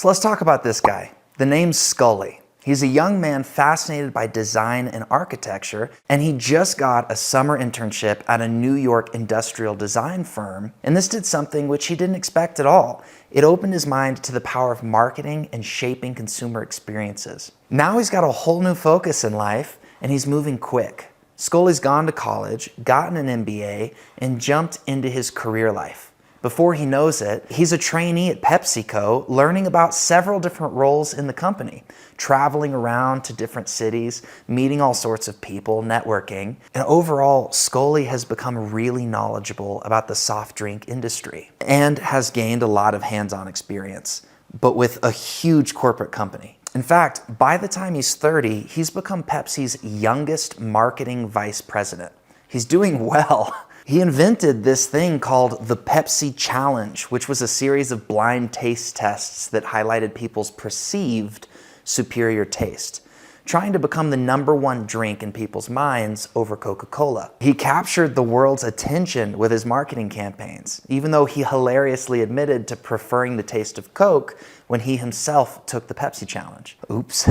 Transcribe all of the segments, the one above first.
So let's talk about this guy. The name's Sculley. He's a young man fascinated by design and architecture, and he just got a summer internship at a New York industrial design firm, and this did something which he didn't expect at all. It opened his mind to the power of marketing and shaping consumer experiences. Now he's got a whole new focus in life, and he's moving quick. Sculley's gone to college, gotten an MBA, and jumped into his career life. Before he knows it, he's a trainee at PepsiCo, learning about several different roles in the company, traveling around to different cities, meeting all sorts of people, networking. And overall, Sculley has become really knowledgeable about the soft drink industry and has gained a lot of hands-on experience, but with a huge corporate company. In fact, by the time he's 30, he's become Pepsi's youngest marketing vice president. He's doing well. He invented this thing called the Pepsi Challenge, which was a series of blind taste tests that highlighted people's perceived superior taste, trying to become the #1 drink in people's minds over Coca-Cola. He captured the world's attention with his marketing campaigns, even though he hilariously admitted to preferring the taste of Coke when he himself took the Pepsi Challenge. Oops.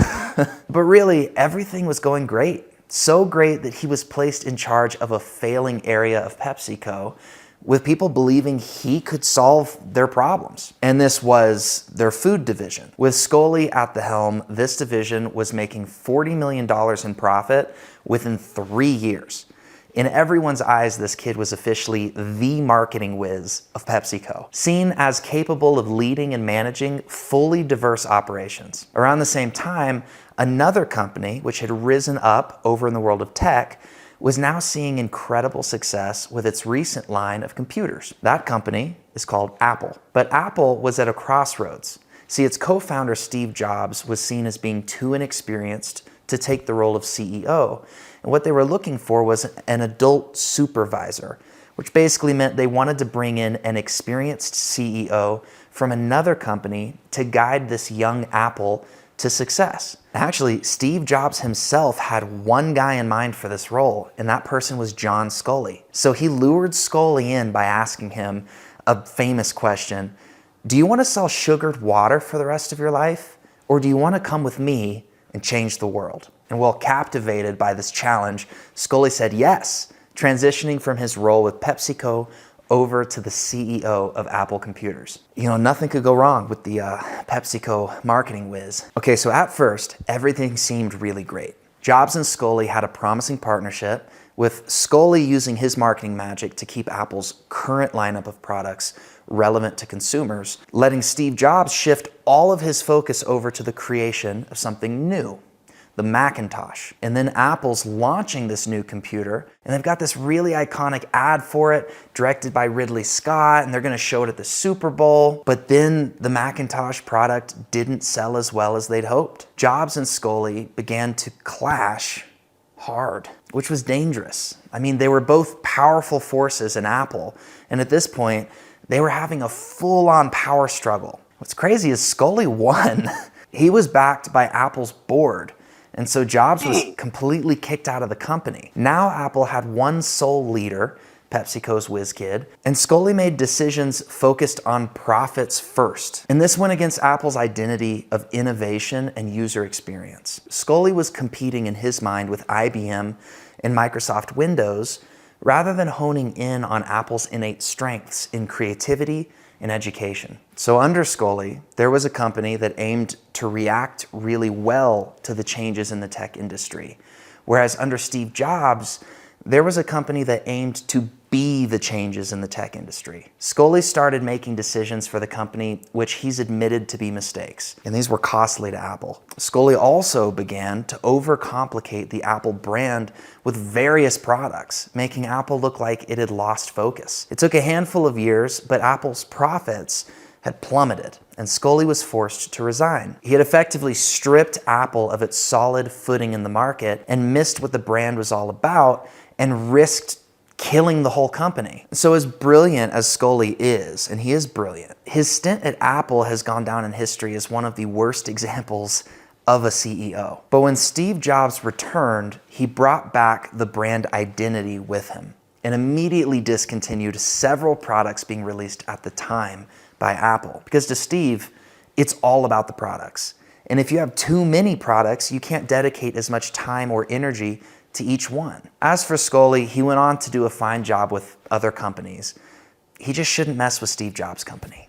But really, everything was going great. So great that he was placed in charge of a failing area of PepsiCo, with people believing he could solve their problems. And this was their food division. With Sculley at the helm, this division was making $40 million in profit within 3 years. In everyone's eyes, this kid was officially the marketing whiz of PepsiCo, seen as capable of leading and managing fully diverse operations. Around the same time, another company, which had risen up over in the world of tech, was now seeing incredible success with its recent line of computers. That company is called Apple. But Apple was at a crossroads. See, its co-founder Steve Jobs was seen as being too inexperienced to take the role of CEO. And what they were looking for was an adult supervisor, which basically meant they wanted to bring in an experienced CEO from another company to guide this young Apple to success. Actually, Steve Jobs himself had one guy in mind for this role, and that person was John Sculley. So he lured Sculley in by asking him a famous question: do you want to sell sugared water for the rest of your life? Or do you want to come with me and change the world? And while captivated by this challenge, Sculley said yes, transitioning from his role with PepsiCo over to the CEO of Apple Computers. You know, nothing could go wrong with the PepsiCo marketing whiz. Okay, so at first, everything seemed really great. Jobs and Sculley had a promising partnership, with Sculley using his marketing magic to keep Apple's current lineup of products relevant to consumers, letting Steve Jobs shift all of his focus over to the creation of something new, the Macintosh. And then Apple's launching this new computer, and they've got this really iconic ad for it, directed by Ridley Scott, and they're gonna show it at the Super Bowl. But then the Macintosh product didn't sell as well as they'd hoped. Jobs and Sculley began to clash hard, which was dangerous. I mean, they were both powerful forces in Apple, and at this point, they were having a full-on power struggle. What's crazy is Sculley won. He was backed by Apple's board, and so Jobs was completely kicked out of the company. Now Apple had one sole leader, PepsiCo's whiz kid, and Sculley made decisions focused on profits first. And this went against Apple's identity of innovation and user experience. Sculley was competing in his mind with IBM and Microsoft Windows, rather than honing in on Apple's innate strengths in creativity and education. So under Sculley, there was a company that aimed to react really well to the changes in the tech industry. Whereas under Steve Jobs, there was a company that aimed to be the changes in the tech industry. Sculley started making decisions for the company which he's admitted to be mistakes, and these were costly to Apple. Sculley also began to overcomplicate the Apple brand with various products, making Apple look like it had lost focus. It took a handful of years, but Apple's profits had plummeted, and Sculley was forced to resign. He had effectively stripped Apple of its solid footing in the market and missed what the brand was all about and risked killing the whole company. So as brilliant as Sculley is, and he is brilliant, his stint at Apple has gone down in history as one of the worst examples of a CEO. But when Steve Jobs returned, he brought back the brand identity with him and immediately discontinued several products being released at the time by Apple. Because to Steve, It's all about the products. And if you have too many products, you can't dedicate as much time or energy to each one. As for Sculley, he went on to do a fine job with other companies. He just shouldn't mess with Steve Jobs' company.